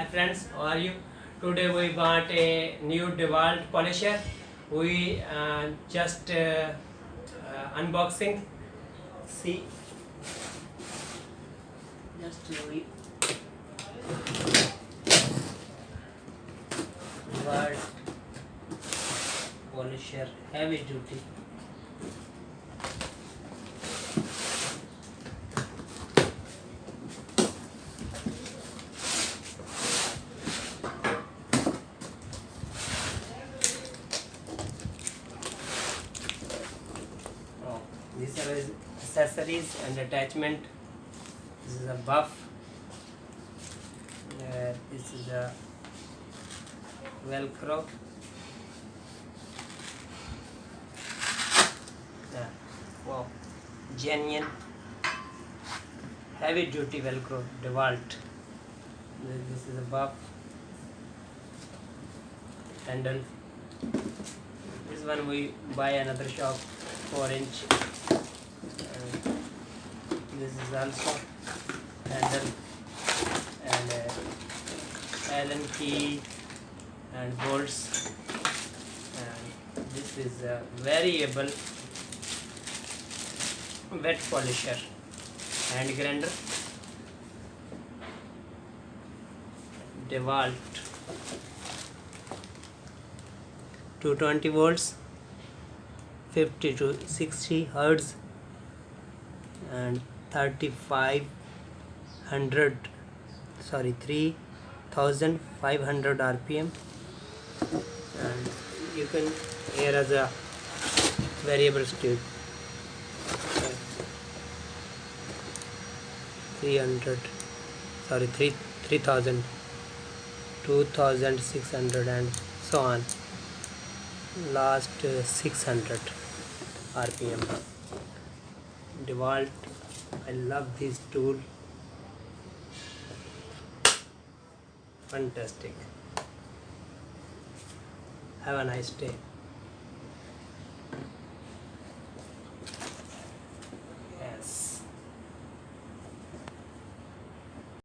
Hi friends, how are you? Today we bought a new DeWalt polisher. We just unboxing. See, just we DeWalt polisher heavy duty. These are his accessories and attachment. This is a buff. This is a Velcro. Wow, genuine heavy duty Velcro DeWalt. This is a buff handle. This one we buy another shop 4-inch. This is also handle and Allen key and bolts, and this is a variable wet polisher hand grinder DeWalt 220 volts 50 to 60 hertz and 3500 3500 rpm, and you can here as a variable speed 3000 2600 and so on, last 600 rpm. DeWalt, I love this tool, fantastic. Have a nice day.